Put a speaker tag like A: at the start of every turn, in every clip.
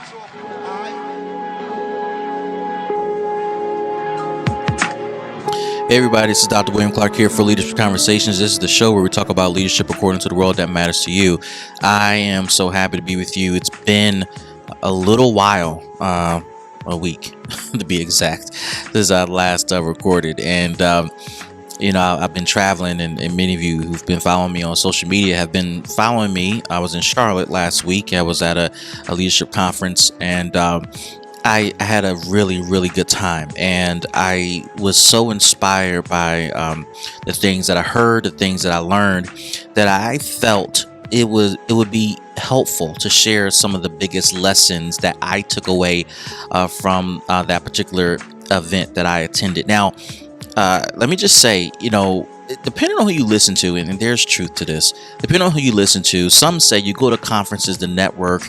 A: Hey everybody, this is Dr. William Clark here for Leadership Conversations. This is the show where we talk about leadership according to the world that matters to you. I am so happy to be with you. It's been a little while, a week to be exact. This is our last recorded, and I've been traveling, and many of you who've been following me on social media have been following me. I was in Charlotte last week. I was at a leadership conference, and I had a really, really good time, and I was so inspired by the things that I heard, the things that I learned, that I felt it would be helpful to share some of the biggest lessons that I took away from that particular event that I attended. Now, let me just say, depending on who you listen to, and there's truth to this, depending on who you listen to, some say you go to conferences to network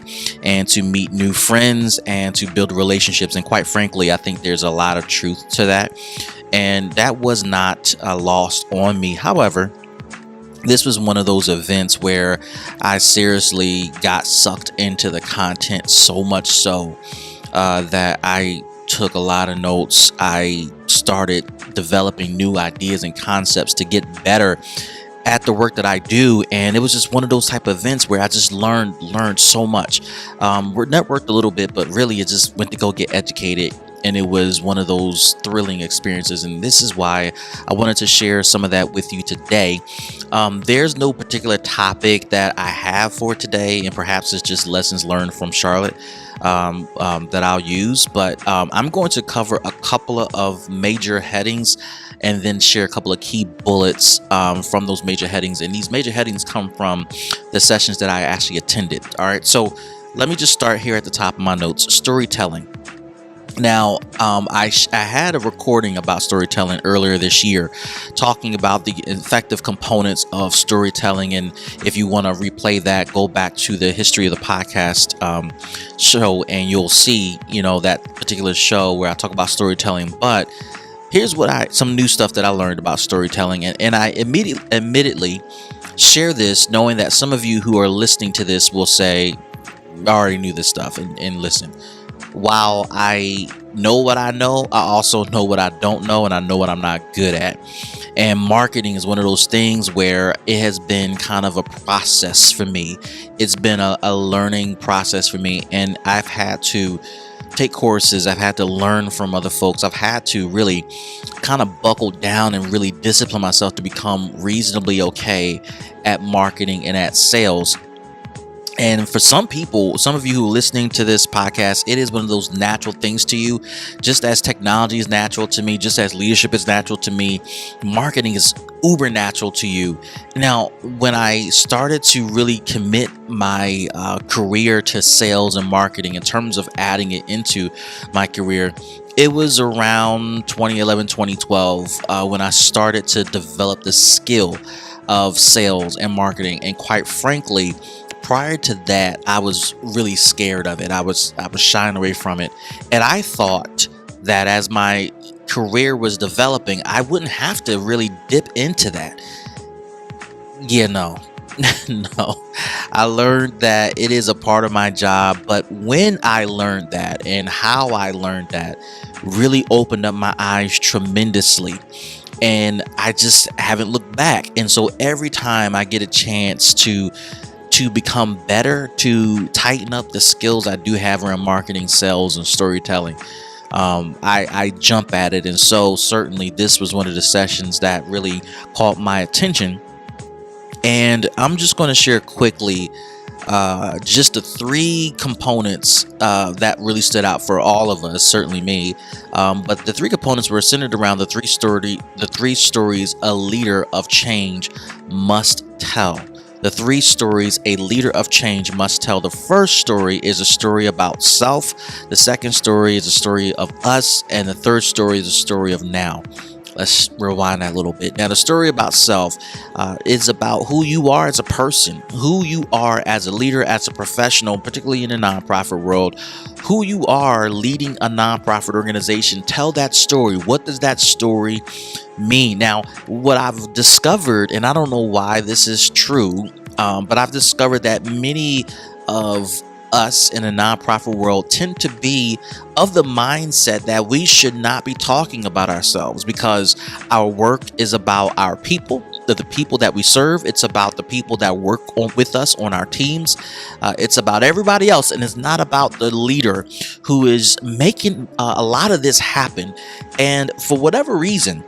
A: and to meet new friends and to build relationships. And quite frankly, I think there's a lot of truth to that. And that was not lost on me. However, this was one of those events where I seriously got sucked into the content, so much so that I took a lot of notes. I started developing new ideas and concepts to get better at the work that I do, and it was just one of those type of events where I just learned so much. We're networked a little bit, but really it just went to go get educated, and it was one of those thrilling experiences, and this is why I wanted to share some of that with you today. There's no particular topic that I have for today, and perhaps it's just lessons learned from Charlotte that I'll use, but I'm going to cover a couple of major headings and then share a couple of key bullets from those major headings, and these major headings come from the sessions that I actually attended. All right, so let me just start here at the top of my notes. Storytelling. Now, I had a recording about storytelling earlier this year, talking about the effective components of storytelling. And if you want to replay that, go back to the history of the podcast show, and you'll see, that particular show where I talk about storytelling. But here's some new stuff that I learned about storytelling, and I admittedly share this, knowing that some of you who are listening to this will say, I already knew this stuff, and listen. While I know what I know, I also know what I don't know, and I know what I'm not good at. And marketing is one of those things where it has been kind of a process for me. It's been a learning process for me, and I've had to take courses. I've had to learn from other folks. I've had to really kind of buckle down and really discipline myself to become reasonably okay at marketing and at sales. And for some people, some of you who are listening to this podcast, it is one of those natural things to you. Just as technology is natural to me, just as leadership is natural to me, marketing is uber natural to you. Now, when I started to really commit my career to sales and marketing in terms of adding it into my career, it was around 2011, 2012 when I started to develop the skill of sales and marketing. And quite frankly, prior to that, I was really scared of it. I was shying away from it. And I thought that as my career was developing, I wouldn't have to really dip into that. Yeah, no. No. I learned that it is a part of my job. But when I learned that and how I learned that really opened up my eyes tremendously. And I just haven't looked back. And so every time I get a chance to become better, to tighten up the skills I do have around marketing, sales, and storytelling, I jump at it. And so certainly this was one of the sessions that really caught my attention. And I'm just going to share quickly just the three components that really stood out for all of us, certainly me. But the three components were centered around the three stories a leader of change must tell. The three stories a leader of change must tell. The first story is a story about self. The second story is a story of us. And the third story is a story of now. Let's rewind that a little bit. Now, the story about self is about who you are as a person, who you are as a leader, as a professional, particularly in the nonprofit world, who you are leading a nonprofit organization. Tell that story. What does that story mean? Now, what I've discovered, and I don't know why this is true, but I've discovered that many of us in the nonprofit world tend to be of the mindset that we should not be talking about ourselves, because our work is about our people, the people that we serve. It's about the people that work with us on our teams. It's about everybody else, and it's not about the leader who is making a lot of this happen. And for whatever reason,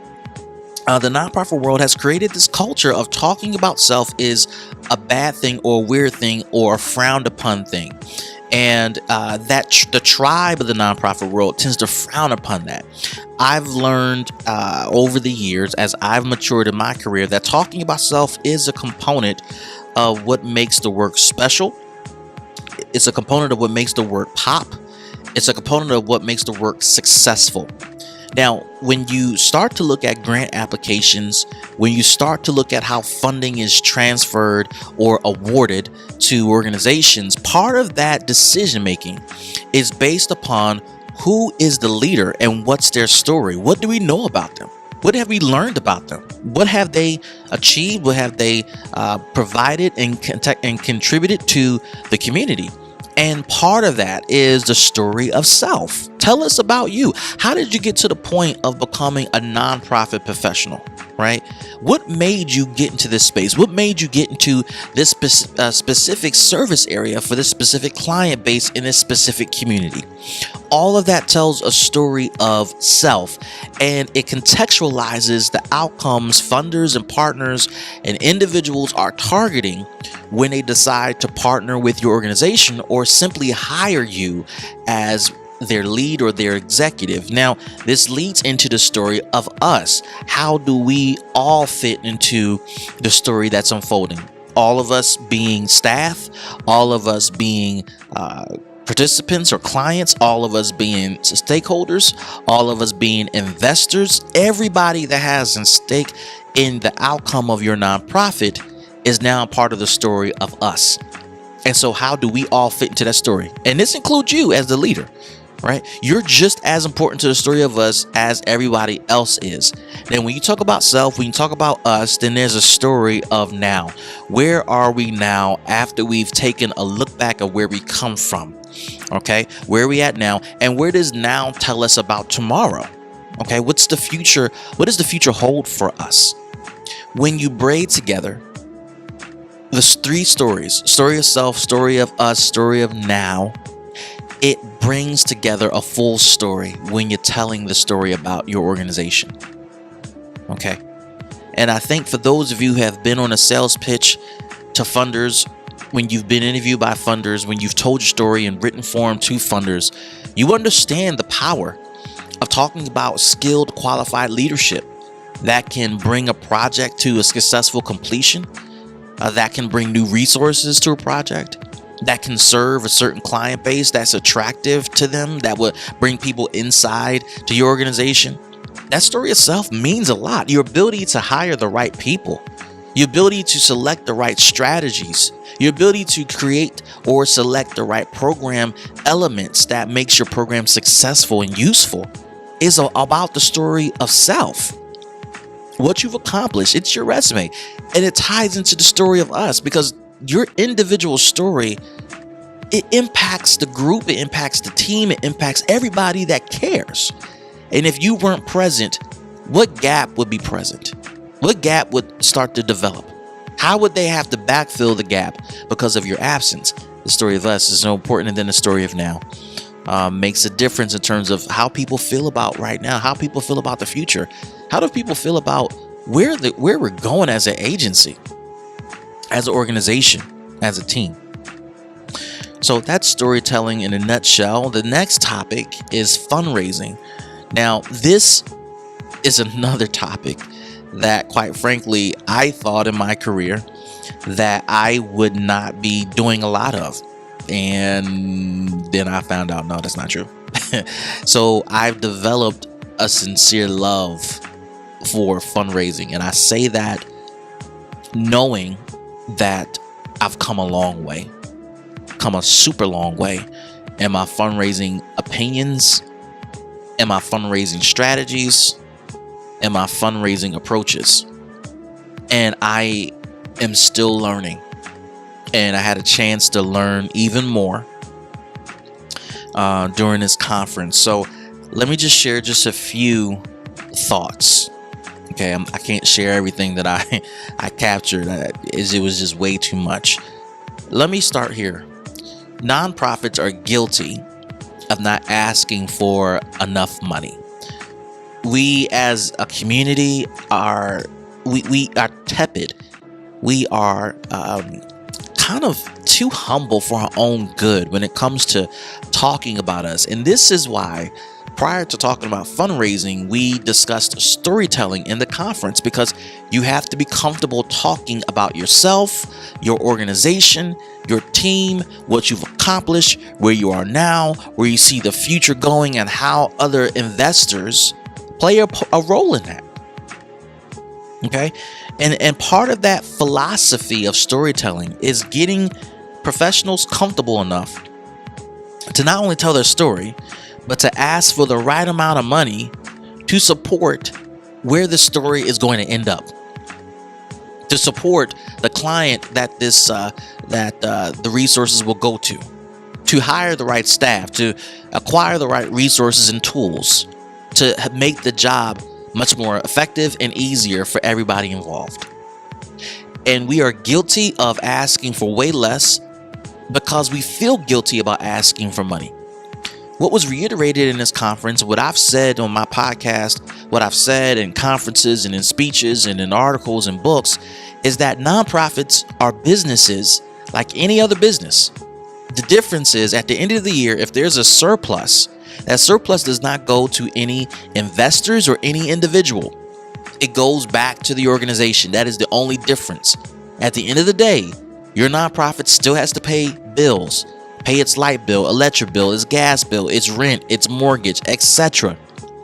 A: the nonprofit world has created this culture of talking about self is a bad thing or a weird thing or a frowned upon thing. And the tribe of the nonprofit world tends to frown upon that. I've learned over the years, as I've matured in my career, that talking about self is a component of what makes the work special. It's a component of what makes the work pop. It's a component of what makes the work successful. Now, when you start to look at grant applications, when you start to look at how funding is transferred or awarded to organizations, part of that decision making is based upon who is the leader and what's their story. What do we know about them? What have we learned about them? What have they achieved? What have they provided and contributed to the community? And part of that is the story of self. Tell us about you. How did you get to the point of becoming a nonprofit professional, right? What made you get into this space? What made you get into this specific service area for this specific client base in this specific community? All of that tells a story of self, and it contextualizes the outcomes funders and partners and individuals are targeting when they decide to partner with your organization or simply hire you as their lead or their executive. Now, this leads into the story of us. How do we all fit into the story that's unfolding? All of us being staff, all of us being participants or clients, all of us being stakeholders, all of us being investors. Everybody that has a stake in the outcome of your nonprofit is now part of the story of us. And so how do we all fit into that story? And this includes you as the leader, right? You're just as important to the story of us as everybody else is. Then when you talk about self, when you talk about us, then there's a story of now. Where are we now after we've taken a look back at where we come from? Okay, where are we at now? And where does now tell us about tomorrow? Okay, what's the future? What does the future hold for us? When you braid together the three stories, story of self, story of us, story of now, it brings together a full story when you're telling the story about your organization. Okay. And I think for those of you who have been on a sales pitch to funders, when you've been interviewed by funders, when you've told your story in written form to funders, you understand the power of talking about skilled, qualified leadership that can bring a project to a successful completion, that can bring new resources to a project, that can serve a certain client base that's attractive to them, that would bring people inside to your organization. That story itself means a lot. Your ability to hire the right people, your ability to select the right strategies, your ability to create or select the right program elements that makes your program successful and useful is about the story of self. What you've accomplished, it's your resume, and it ties into the story of us, because your individual story, it impacts the group, it impacts the team, it impacts everybody that cares. And if you weren't present, what gap would be present? What gap would start to develop? How would they have to backfill the gap because of your absence? The story of us is no important than the story of now. Makes a difference in terms of how people feel about right now, how people feel about the future. How do people feel about where we're going as an agency, as an organization, as a team? So that's storytelling in a nutshell. The next topic is fundraising. Now, this is another topic that, quite frankly, I thought in my career that I would not be doing a lot of. And then I found out, no, that's not true. So I've developed a sincere love for fundraising. And I say that knowing that I've come a long way, come a super long way in my fundraising opinions, in my fundraising strategies, in my fundraising approaches. And I am still learning. And I had a chance to learn even more during this conference. So let me just share just a few thoughts. Okay, I can't share everything that I captured, as it was just way too much. Let me start here. Nonprofits are guilty of not asking for enough money. We as a community are we are tepid. We are kind of too humble for our own good when it comes to talking about us. And this is why, prior to talking about fundraising, we discussed storytelling in the conference, because you have to be comfortable talking about yourself, your organization, your team, what you've accomplished, where you are now, where you see the future going, and how other investors play a role in that. Okay. And part of that philosophy of storytelling is getting professionals comfortable enough to not only tell their story, but to ask for the right amount of money to support where the story is going to end up, to support the client that the resources will go to hire the right staff, to acquire the right resources and tools, to make the job much more effective and easier for everybody involved. And we are guilty of asking for way less because we feel guilty about asking for money. What was reiterated in this conference, what I've said on my podcast, what I've said in conferences and in speeches and in articles and books, is that nonprofits are businesses like any other business. The difference is, at the end of the year, if there's a surplus, that surplus does not go to any investors or any individual. It goes back to the organization. That is the only difference. At the end of the day, your nonprofit still has to pay bills, pay its light bill, electric bill, its gas bill, its rent, its mortgage, etc.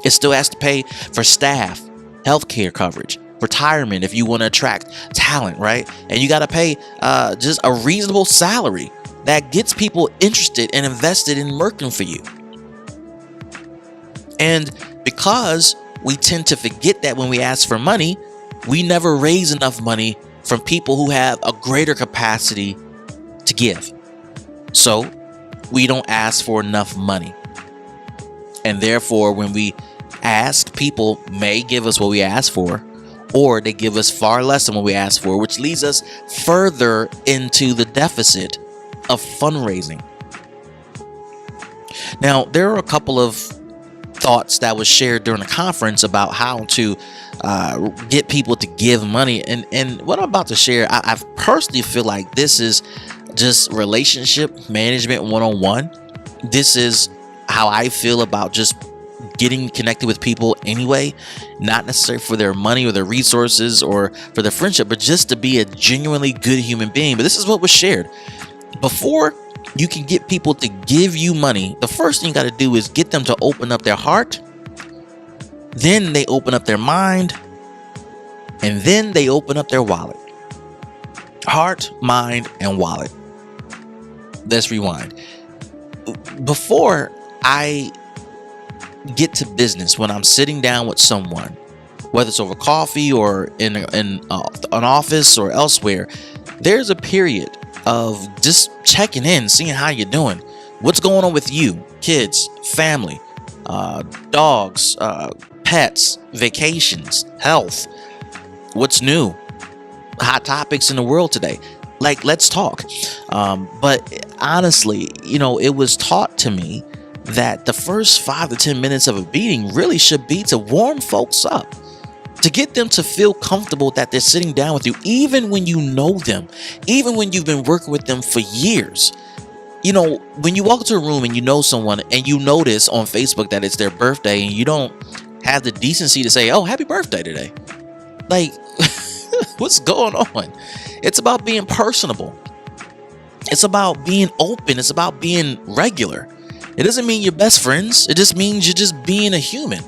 A: It still has to pay for staff, healthcare coverage, retirement if you want to attract talent, right? And you got to pay just a reasonable salary that gets people interested and invested in working for you. And because we tend to forget that when we ask for money, we never raise enough money from people who have a greater capacity to give. So we don't ask for enough money. And therefore, when we ask, people may give us what we ask for, or they give us far less than what we ask for, which leads us further into the deficit of fundraising. Now, there are a couple of thoughts that was shared during the conference about how to get people to give money. And what I'm about to share, I personally feel like this is just relationship management 101. This is how I feel about just getting connected with people anyway, not necessarily for their money or their resources or for their friendship, but just to be a genuinely good human being. But this is what was shared. Before you can get people to give you money, the first thing you got to do is get them to open up their heart. Then they open up their mind. And then they open up their wallet. Heart, mind, and wallet. Let's rewind. Before I get to business, when I'm sitting down with someone, whether it's over coffee or in an office or elsewhere, there's a period of just checking in, seeing how you're doing, what's going on with you, kids, family, dogs, pets, vacations, health, what's new, hot topics in the world today. Like, let's talk. But honestly, it was taught to me that the first 5 to 10 minutes of a meeting really should be to warm folks up, to get them to feel comfortable that they're sitting down with you, even when you know them, even when you've been working with them for years. When you walk into a room and you know someone and you notice on Facebook that it's their birthday and you don't have the decency to say, "Oh, happy birthday today." Like, what's going on? It's about being personable. It's about being open. It's about being regular. It doesn't mean you're best friends. It just means you're just being a human.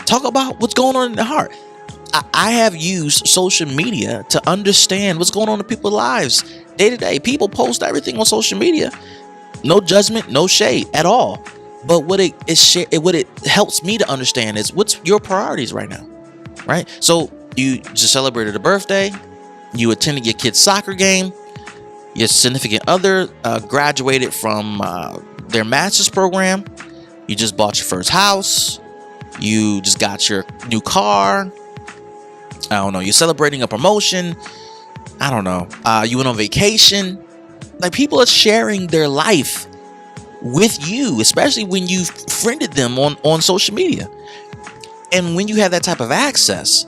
A: Talk about what's going on in the heart. I have used social media to understand what's going on in people's lives day to day. People post everything on social media. No judgment, no shade at all. But what it helps me to understand is what's your priorities right now, right? So you just celebrated a birthday. You attended your kid's soccer game. Your significant other graduated from their master's program, you just bought your first house, you just got your new car, I don't know, you're celebrating a promotion, I don't know, you went on vacation. Like, people are sharing their life with you, especially when you've friended them on social media. And when you have that type of access,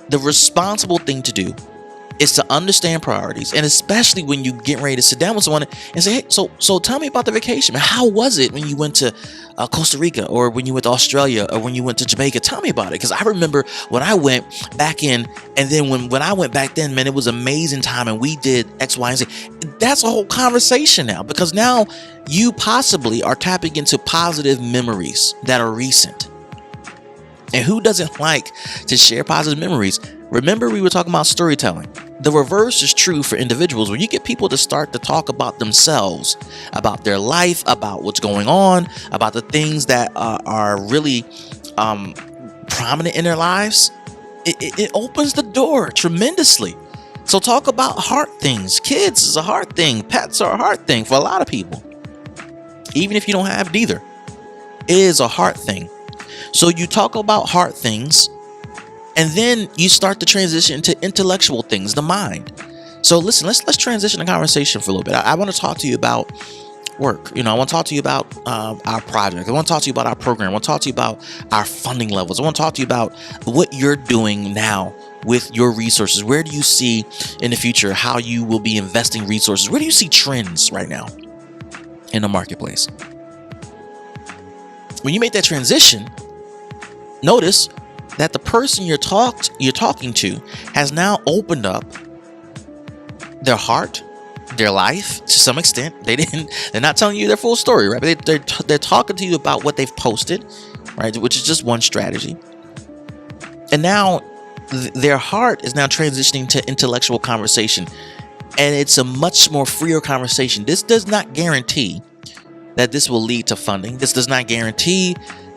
A: the responsible thing to do is to understand priorities, and especially when you get ready to sit down with someone and say, hey, so tell me about the vacation. How was it when you went to Costa Rica, or when you went to Australia, or when you went to Jamaica? Tell me about it, because I remember when I went back in, and then when I went back then, man, it was an amazing time, and we did X, Y, and Z. That's a whole conversation now, because now you possibly are tapping into positive memories that are recent. And who doesn't like to share positive memories? Remember, we were talking about storytelling. The reverse is true for individuals. When you get people to start to talk about themselves, about their life, about what's going on, about the things that are really prominent in their lives, it opens the door tremendously. So talk about heart things. Kids is a heart thing. Pets are a heart thing for a lot of people. Even if you don't have neither, it is a heart thing. So you talk about heart things, and then you start to transition to intellectual things, the mind. So listen, let's transition the conversation for a little bit. I want to talk to you about work. I want to talk to you about our project. I want to talk to you about our program. I want to talk to you about our funding levels. I want to talk to you about what you're doing now with your resources. Where do you see in the future how you will be investing resources? Where do you see trends right now in the marketplace? When you make that transition, notice that the person you're talking to has now opened up their heart, their life to some extent. They're not telling you their full story, right? But they're talking to you about what they've posted, right? Which is just one strategy. And now their heart is now transitioning to intellectual conversation, and it's a much more freer conversation. This does not guarantee that this will lead to funding. This does not guarantee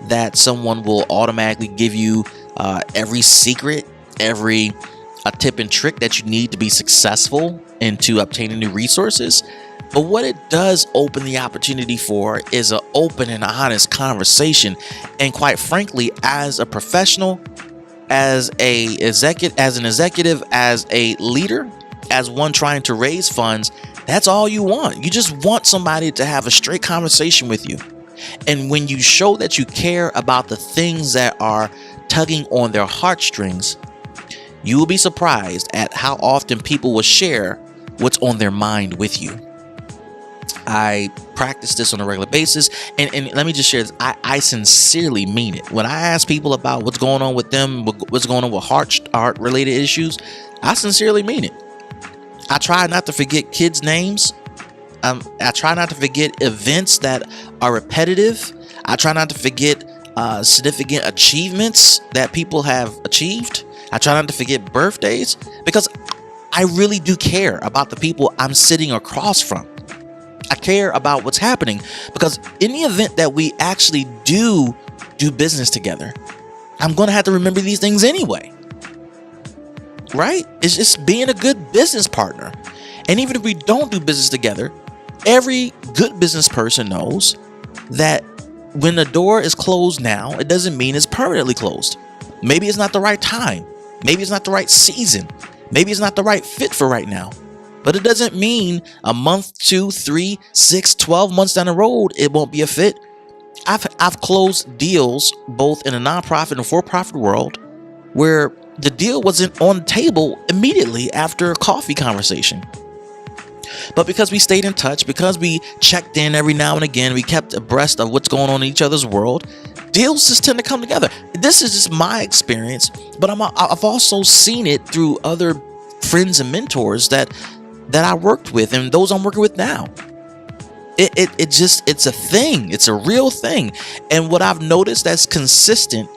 A: that someone will automatically give you every secret, every tip and trick that you need to be successful into obtaining new resources. But what it does open the opportunity for is an open and honest conversation. And quite frankly, as a professional, as an executive, as a leader, as one trying to raise funds, that's all you want. You just want somebody to have a straight conversation with you. And when you show that you care about the things that are tugging on their heartstrings, you will be surprised at how often people will share what's on their mind with you. I practice this on a regular basis, and let me just share this. I sincerely mean it. When I ask people about what's going on with them, what's going on with heart related issues, I sincerely mean it. I try not to forget kids' names. I try not to forget events that are repetitive. I try not to forget significant achievements that people have achieved. I try not to forget birthdays, because I really do care about the people I'm sitting across from. I care about what's happening, because in the event that we actually do business together, I'm going to have to remember these things anyway. Right? It's just being a good business partner. And even if we don't do business together, every good business person knows that when the door is closed now, it doesn't mean it's permanently closed. Maybe it's not the right time. Maybe it's not the right season. Maybe it's not the right fit for right now. But it doesn't mean a month, 2, 3, 6, 12 months down the road, it won't be a fit. I've closed deals both in a nonprofit and for-profit world where the deal wasn't on the table immediately after a coffee conversation. But because we stayed in touch, because we checked in every now and again, we kept abreast of what's going on in each other's world, deals just tend to come together. This is just my experience, but I've also seen it through other friends and mentors that I worked with and those I'm working with now. It's a thing. It's a real thing. And what I've noticed that's consistent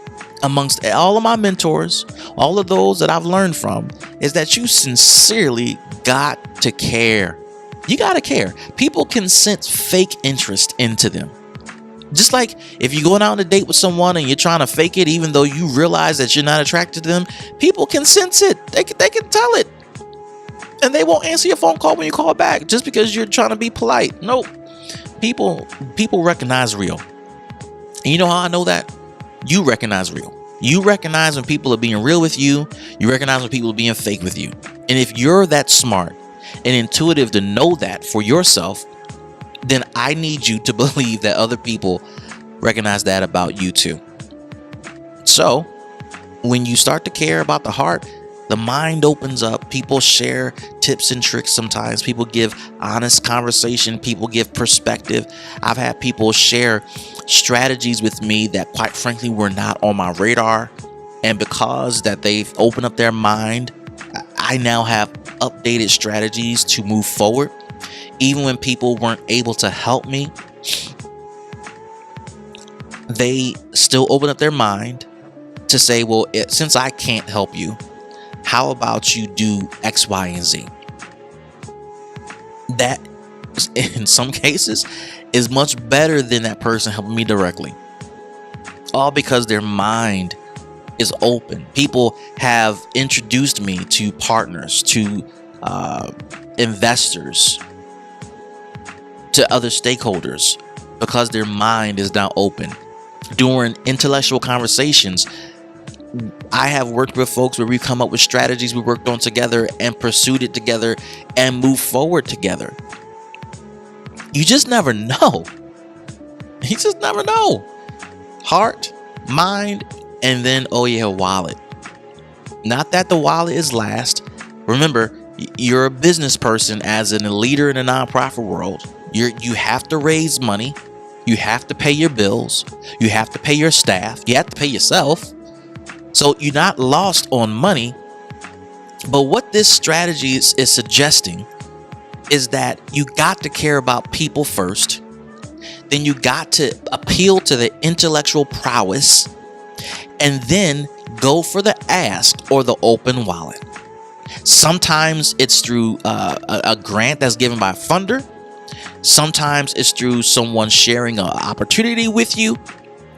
A: amongst all of my mentors, all of those that I've learned from, is that you sincerely got to care. You got to care. People can sense fake interest into them. Just like if you're going out on a date with someone and you're trying to fake it, even though you realize that you're not attracted to them, people can sense it. They can tell it. And they won't answer your phone call when you call back just because you're trying to be polite. Nope. People recognize real. And you know how I know that? You recognize real. You recognize when people are being real with you. You recognize when people are being fake with you. And if you're that smart and intuitive to know that for yourself, then I need you to believe that other people recognize that about you too. So when you start to care about the heart, the mind opens up. People share tips and tricks sometimes. People give honest conversation. People give perspective. I've had people share strategies with me that, quite frankly, were not on my radar. And because that they've opened up their mind, I now have updated strategies to move forward. Even when people weren't able to help me, they still open up their mind to say, well, since I can't help you, how about you do X, Y, and Z? That, in some cases, is much better than that person helping me directly. All because their mind is open. People have introduced me to partners, to investors, to other stakeholders, because their mind is now open. During intellectual conversations, I have worked with folks where we've come up with strategies we worked on together and pursued it together and moved forward together. You just never know. You just never know. Heart, mind, and then, oh yeah, wallet. Not that the wallet is last. Remember, you're a business person as a leader in the nonprofit world. You have to raise money. You have to pay your bills. You have to pay your staff. You have to pay yourself. So you're not lost on money. But what this strategy is suggesting is that you got to care about people first. Then you got to appeal to the intellectual prowess, and then go for the ask or the open wallet. Sometimes it's through a grant that's given by a funder. Sometimes it's through someone sharing an opportunity with you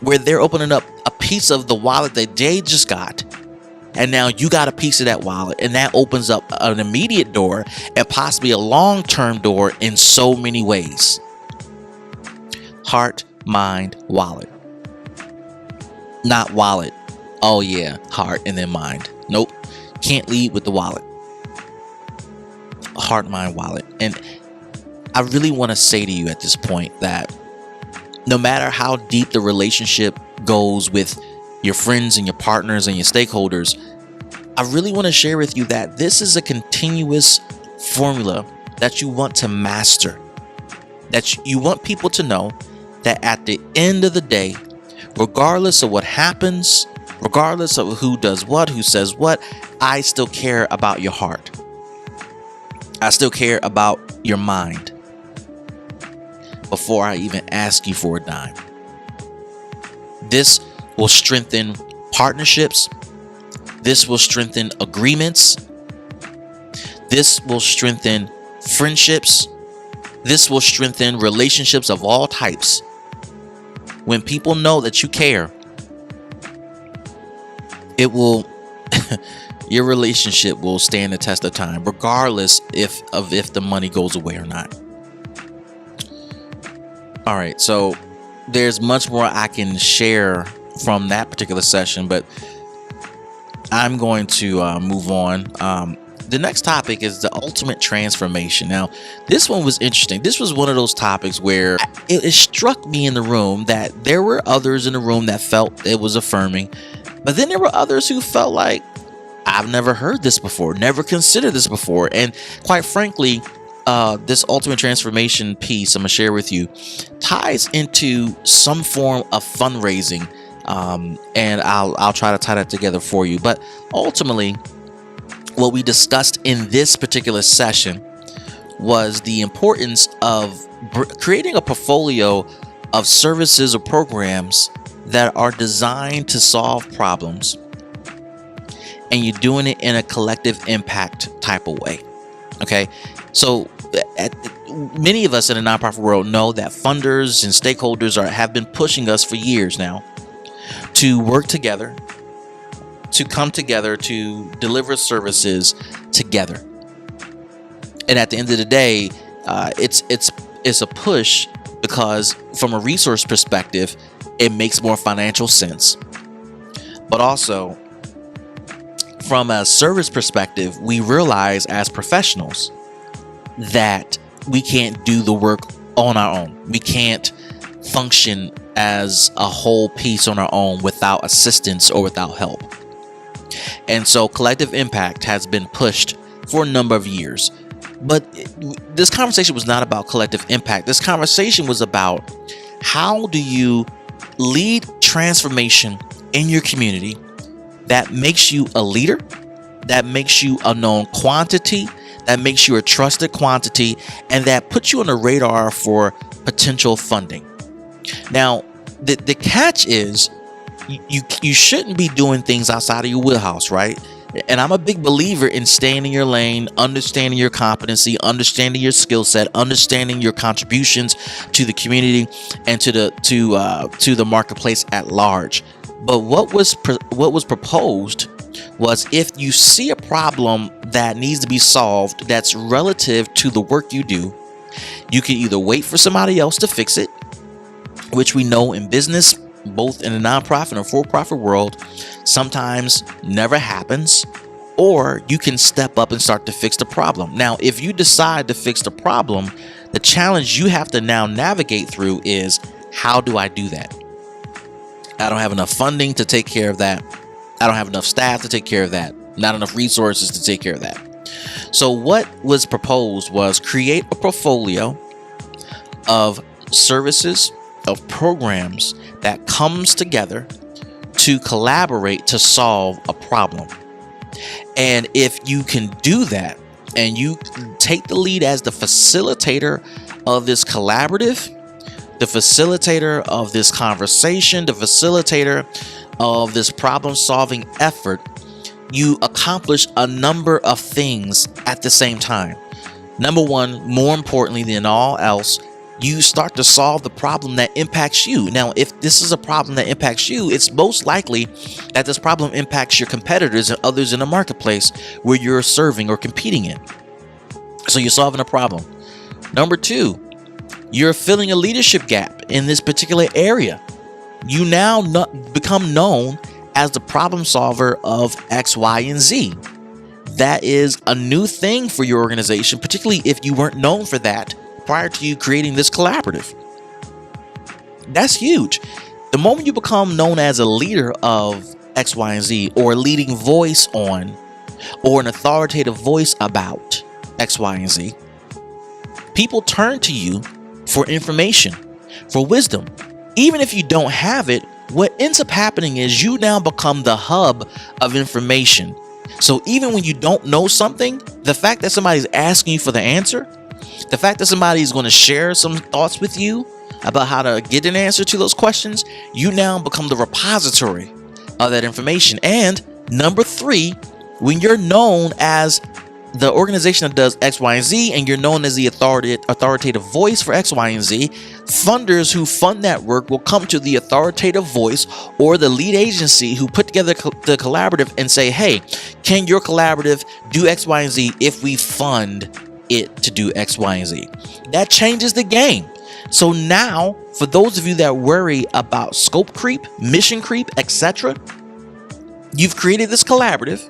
A: where they're opening up a piece of the wallet that they just got. And now you got a piece of that wallet, and that opens up an immediate door and possibly a long-term door in so many ways. Heart, mind, wallet. Not wallet. Oh yeah, heart and then mind. Nope. Can't lead with the wallet. Heart, mind, wallet. And I really want to say to you at this point that no matter how deep the relationship goes with your friends and your partners and your stakeholders, I really want to share with you that this is a continuous formula that you want to master. That you want people to know that at the end of the day, regardless of what happens, regardless of who does what, who says what, I still care about your heart. I still care about your mind before I even ask you for a dime. This will strengthen partnerships. This will strengthen agreements. This will strengthen friendships. This will strengthen relationships of all types. When people know that you care, it will your relationship will stand the test of time, regardless if the money goes away or not. All right, so there's much more I can share from that particular session, but I'm going to move on. The next topic is the ultimate transformation. Now, this one was interesting. This was one of those topics where it struck me in the room that there were others in the room that felt it was affirming, but then there were others who felt like, I've never heard this before, never considered this before. And quite frankly, this ultimate transformation piece I'm gonna share with you ties into some form of fundraising, and I'll try to tie that together for you. But ultimately, what we discussed in this particular session was the importance of creating a portfolio of services or programs that are designed to solve problems, and you're doing it in a collective impact type of way. Okay, so many of us in the nonprofit world know that funders and stakeholders have been pushing us for years now to work together, to come together, to deliver services together. And at the end of the day, it's a push because from a resource perspective, it makes more financial sense. But also, from a service perspective, we realize as professionals that we can't do the work on our own. We can't function as a whole piece on our own without assistance or without help. And so collective impact has been pushed for a number of years. But this conversation was not about collective impact. This conversation was about how do you lead transformation in your community that makes you a leader, that makes you a known quantity, that makes you a trusted quantity, and that puts you on the radar for potential funding. Now, the catch is you shouldn't be doing things outside of your wheelhouse, right? And I'm a big believer in staying in your lane, understanding your competency, understanding your skill set, understanding your contributions to the community and to the marketplace at large. But what was proposed was, if you see a problem that needs to be solved that's relative to the work you do, you can either wait for somebody else to fix it, which we know in business, both in the nonprofit and for-profit world, sometimes never happens, or you can step up and start to fix the problem. Now, if you decide to fix the problem, the challenge you have to now navigate through is, how do I do that? I don't have enough funding to take care of that. I don't have enough staff to take care of that. Not enough resources to take care of that. So what was proposed was create a portfolio of services, of programs that comes together to collaborate to solve a problem. And if you can do that, and you take the lead as the facilitator of this collaborative, the facilitator of this conversation, the facilitator of this problem-solving effort, you accomplish a number of things at the same time. Number one, more importantly than all else, you start to solve the problem that impacts you. Now, if this is a problem that impacts you, it's most likely that this problem impacts your competitors and others in the marketplace where you're serving or competing in. So you're solving a problem. Number two, you're filling a leadership gap in this particular area. You now become known as the problem solver of X, Y, and Z. That is a new thing for your organization, particularly if you weren't known for that prior to you creating this collaborative. That's huge. The moment you become known as a leader of X, Y, and Z, or a leading voice on, or an authoritative voice about X, Y, and Z, people turn to you for information, for wisdom. Even if you don't have it, what ends up happening is you now become the hub of information. So even when you don't know something, the fact that somebody's asking you for the answer, the fact that somebody is going to share some thoughts with you about how to get an answer to those questions, you now become the repository of that information. And number three, when you're known as the organization that does X, Y, and Z, and you're known as the authoritative voice for X, Y, and Z, funders who fund that work will come to the authoritative voice or the lead agency who put together the collaborative and say, hey, can your collaborative do X, Y, and Z if we fund it to do X, Y, and Z? That changes the game. So now, for those of you that worry about scope creep, mission creep, etc., you've created this collaborative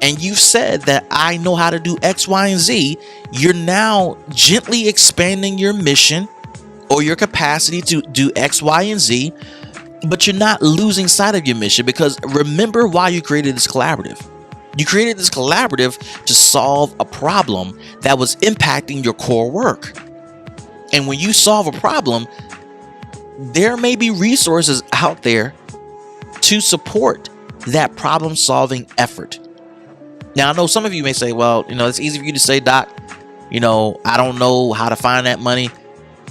A: and you've said that I know how to do X, Y, and Z. You're now gently expanding your mission or your capacity to do X, Y, and Z, but you're not losing sight of your mission, because remember why you created this collaborative. You created this collaborative to solve a problem that was impacting your core work. And when you solve a problem, there may be resources out there to support that problem-solving effort. Now, I know some of you may say, well, it's easy for you to say, Doc, I don't know how to find that money.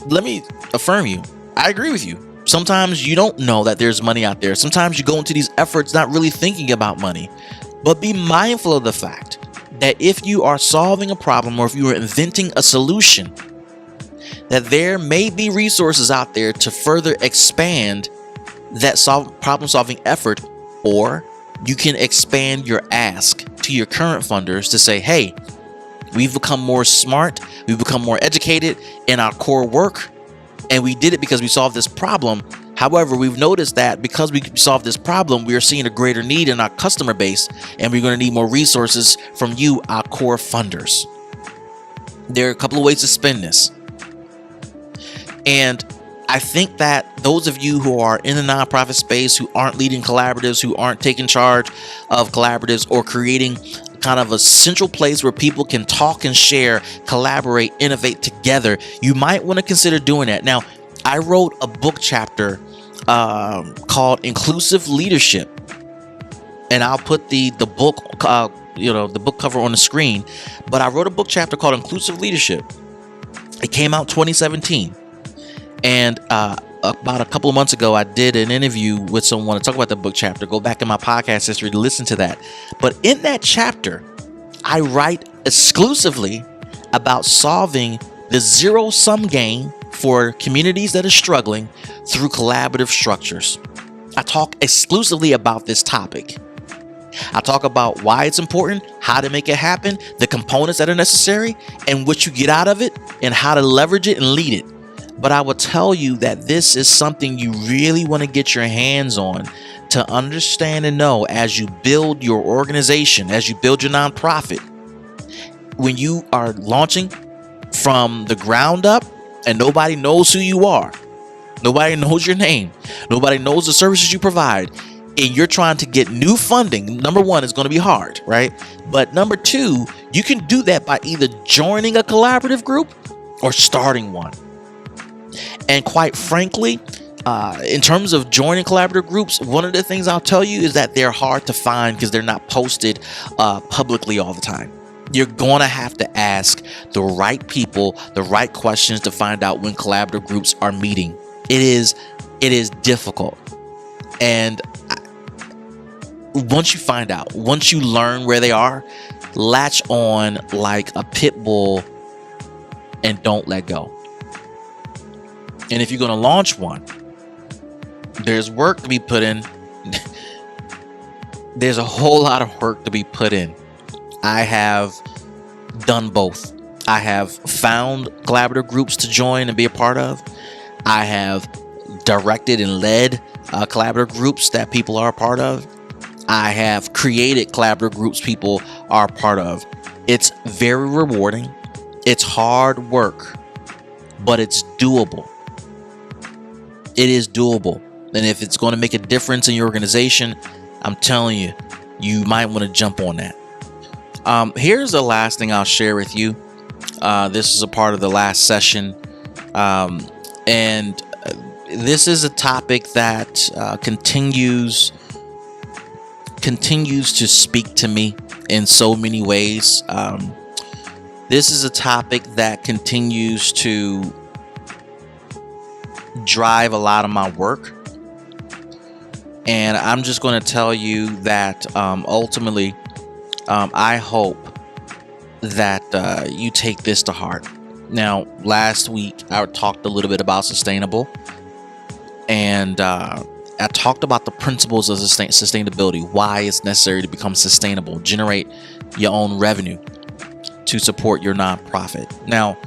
A: Let me affirm you. I agree with you. Sometimes you don't know that there's money out there. Sometimes you go into these efforts not really thinking about money. But be mindful of the fact that if you are solving a problem or if you are inventing a solution, that there may be resources out there to further expand that problem-solving effort, or you can expand your ask to your current funders to say, hey, we've become more smart, we've become more educated in our core work, And we did it because we solved this problem. However, we've noticed that because we solved this problem, we are seeing a greater need in our customer base, and we're going to need more resources from you, our core funders. There are a couple of ways to spend this. And I think that those of you who are in the nonprofit space, who aren't leading collaboratives, who aren't taking charge of collaboratives or creating kind of a central place where people can talk and share, collaborate, innovate together, you might want to consider doing that. Now, I wrote a book chapter called Inclusive Leadership, and I'll put the book the book cover on the screen. But I wrote a book chapter called Inclusive Leadership. It came out 2017. And about a couple of months ago, I did an interview with someone to talk about the book chapter. Go back in my podcast history to listen to that. But in that chapter, I write exclusively about solving the zero-sum game for communities that are struggling through collaborative structures. I talk exclusively about this topic. I talk about why it's important, how to make it happen, the components that are necessary, and what you get out of it, and how to leverage it and lead it. But I will tell you that this is something you really want to get your hands on to understand and know as you build your organization, as you build your nonprofit. When you are launching from the ground up and nobody knows who you are, nobody knows your name, nobody knows the services you provide, and you're trying to get new funding, number one, it's going to be hard, right? But number two, you can do that by either joining a collaborative group or starting one. And quite frankly, in terms of joining collaborative groups, one of the things I'll tell you is that they're hard to find because they're not posted publicly all the time. You're going to have to ask the right people the right questions to find out when collaborative groups are meeting. It is difficult. And once you find out, once you learn where they are, latch on like a pit bull and don't let go. And if you're going to launch one, there's work to be put in. There's a whole lot of work to be put in. I have done both. I have found collaborative groups to join and be a part of. I have directed and led collaborative groups that people are a part of. I have created collaborative groups people are a part of. It's very rewarding. It's hard work, but it's doable. It is doable. And if it's going to make a difference in your organization, I'm telling you, you might want to jump on that. Here's the last thing I'll share with you. This is a part of the last session. And this is a topic that continues to speak to me in so many ways. This is a topic that continues to drive a lot of my work. And I'm just going to tell you that ultimately, I hope that you take this to heart. Now, last week, I talked a little bit about sustainable. And I talked about the principles of sustainability, why it's necessary to become sustainable, generate your own revenue to support your nonprofit. Now,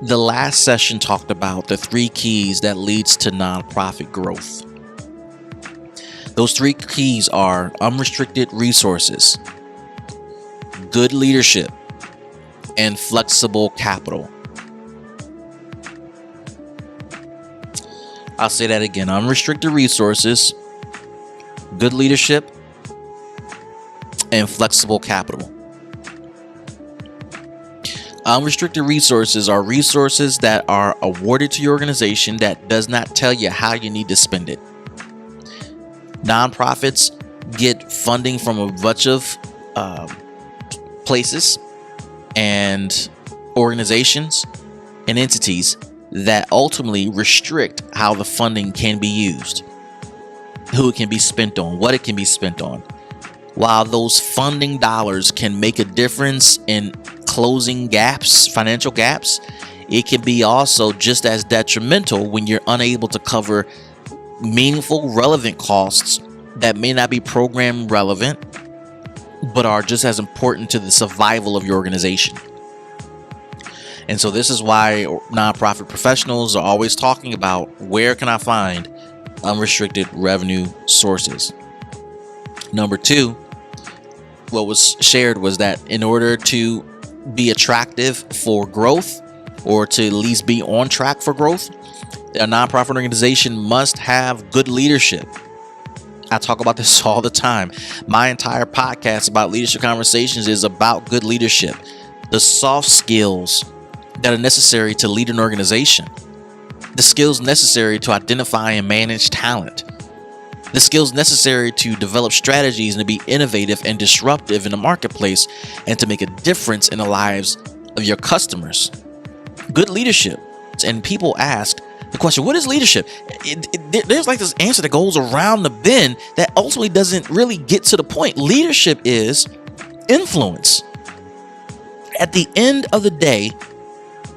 A: the last session talked about the 3 keys that leads to nonprofit growth. Those 3 keys are unrestricted resources, good leadership, and flexible capital. I'll say that again. Unrestricted resources, good leadership, and flexible capital. Unrestricted resources are resources that are awarded to your organization that does not tell you how you need to spend it. Nonprofits get funding from a bunch of places and organizations and entities that ultimately restrict how the funding can be used, who it can be spent on, what it can be spent on. While those funding dollars can make a difference in closing gaps, financial gaps, it can be also just as detrimental when you're unable to cover meaningful, relevant costs that may not be program relevant, but are just as important to the survival of your organization. And so this is why nonprofit professionals are always talking about, where can I find unrestricted revenue sources? Number two, what was shared was that in order to be attractive for growth, or to at least be on track for growth, a nonprofit organization must have good leadership. I talk about this all the time. My entire podcast about leadership conversations is about good leadership, the soft skills that are necessary to lead an organization, the skills necessary to identify and manage talent, the skills necessary to develop strategies and to be innovative and disruptive in the marketplace, and to make a difference in the lives of your customers. Good leadership. And people ask the question, what is leadership? There's like this answer that goes around the bend that ultimately doesn't really get to the point. Leadership is influence. At the end of the day,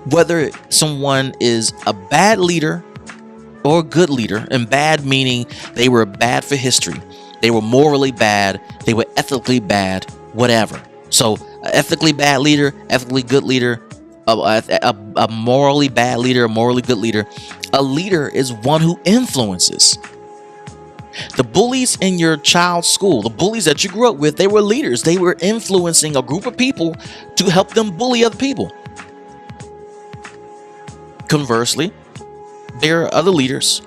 A: whether someone is a bad leader or a good leader, and bad meaning they were bad for history, they were morally bad, they were ethically bad, whatever. So ethically bad leader, ethically good leader, a morally bad leader, a morally good leader. A leader is one who influences. The bullies in your child's school, the bullies that you grew up with, they were leaders. They were influencing a group of people to help them bully other people. Conversely, there are other leaders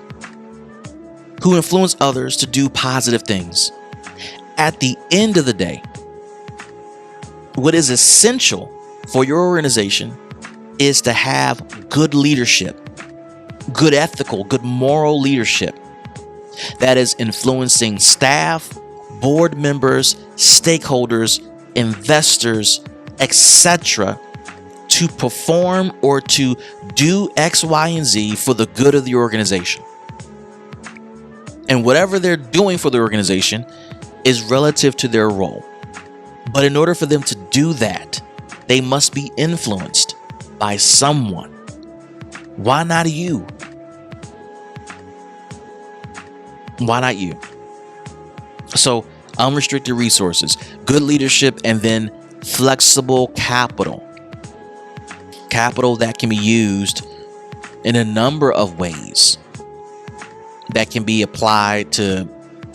A: who influence others to do positive things. At the end of the day, what is essential for your organization is to have good leadership, good ethical, good moral leadership that is influencing staff, board members, stakeholders, investors, etc., to perform or to do X, Y, and Z for the good of the organization. And whatever they're doing for the organization is relative to their role. But in order for them to do that, they must be influenced by someone. Why not you? Why not you? So, unrestricted resources, good leadership, and then flexible capital. Capital that can be used in a number of ways, that can be applied to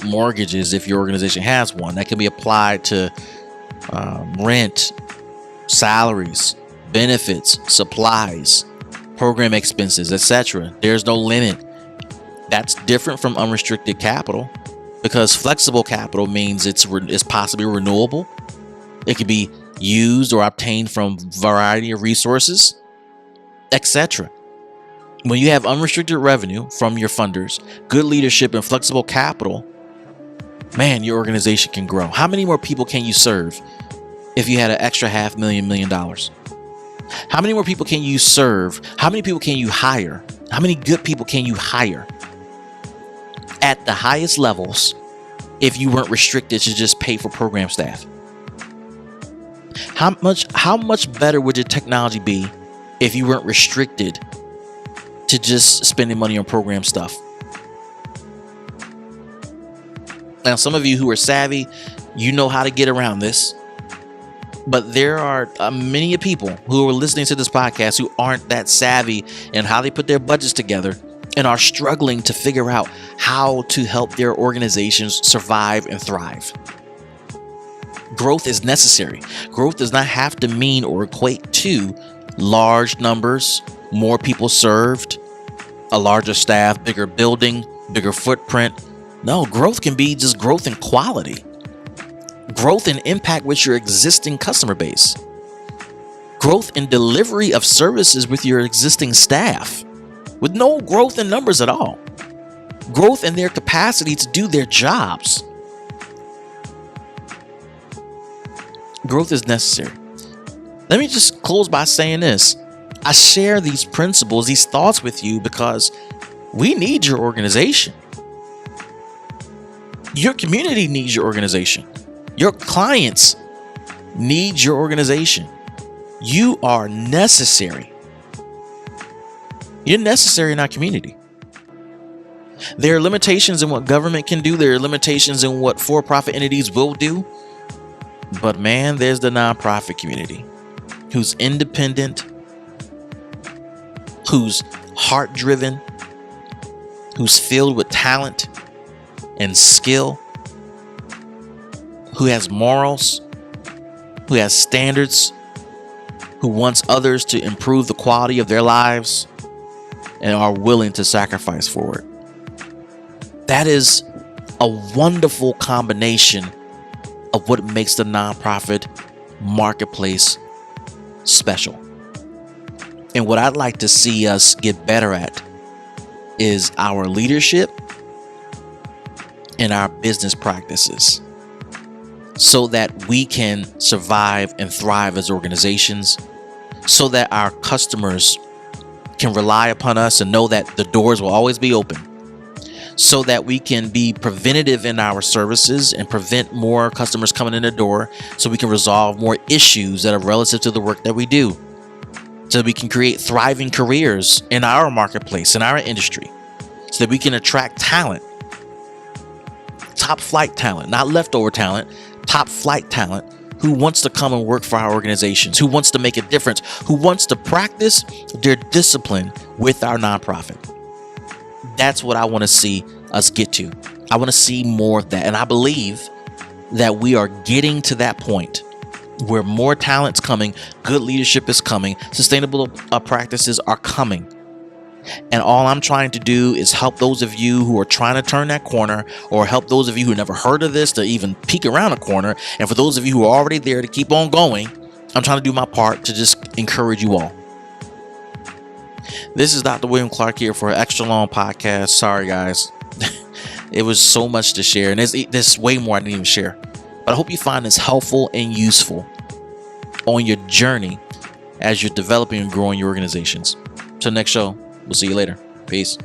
A: mortgages if your organization has one, that can be applied to rent, salaries, benefits, supplies, program expenses, etc. There's no limit. That's different from unrestricted capital, because flexible capital means it's possibly renewable. It could be used or obtained from a variety of resources, etc. When you have unrestricted revenue from your funders, good leadership, and flexible capital, man, your organization can grow. How many more people can you serve if you had an extra $500,000, $1 million? How many more people can you serve? How many people can you hire? How many good people can you hire at the highest levels if you weren't restricted to just pay for program staff? How much better would your technology be if you weren't restricted to just spending money on program stuff? Now, some of you who are savvy, you know how to get around this. But there are many people who are listening to this podcast who aren't that savvy in how they put their budgets together and are struggling to figure out how to help their organizations survive and thrive. Growth is necessary. Growth does not have to mean or equate to large numbers, more people served, a larger staff, bigger building, bigger footprint. No, growth can be just growth in quality. Growth and impact with your existing customer base. Growth in delivery of services with your existing staff, with no growth in numbers at all. Growth in their capacity to do their jobs. Growth is necessary. Let me just close by saying this. I share these principles, these thoughts with you because we need your organization. Your community needs your organization. Your clients need your organization. You are necessary. You're necessary in our community. There are limitations in what government can do. There are limitations in what for-profit entities will do. But man, there's the nonprofit community who's independent, who's heart driven, who's filled with talent and skill, who has morals, who has standards, who wants others to improve the quality of their lives and are willing to sacrifice for it. That is a wonderful combination of what makes the nonprofit marketplace special. And what I'd like to see us get better at is our leadership and our business practices, so that we can survive and thrive as organizations, so that our customers can rely upon us and know that the doors will always be open, so that we can be preventative in our services and prevent more customers coming in the door, so we can resolve more issues that are relative to the work that we do, so that we can create thriving careers in our marketplace, in our industry, so that we can attract talent, top flight talent, not leftover talent, top flight talent who wants to come and work for our organizations, who wants to make a difference, who wants to practice their discipline with our nonprofit. That's what I want to see us get to. I want to see more of that. And I believe that we are getting to that point where more talent's coming, good leadership is coming, sustainable practices are coming. And all I'm trying to do is help those of you who are trying to turn that corner, or help those of you who never heard of this to even peek around a corner. And for those of you who are already there to keep on going, I'm trying to do my part to just encourage you all. This is Dr. William Clark here for an extra long podcast. Sorry, guys. It was so much to share, and there's way more I didn't even share. But I hope you find this helpful and useful on your journey as you're developing and growing your organizations. Till next show, we'll see you later. Peace.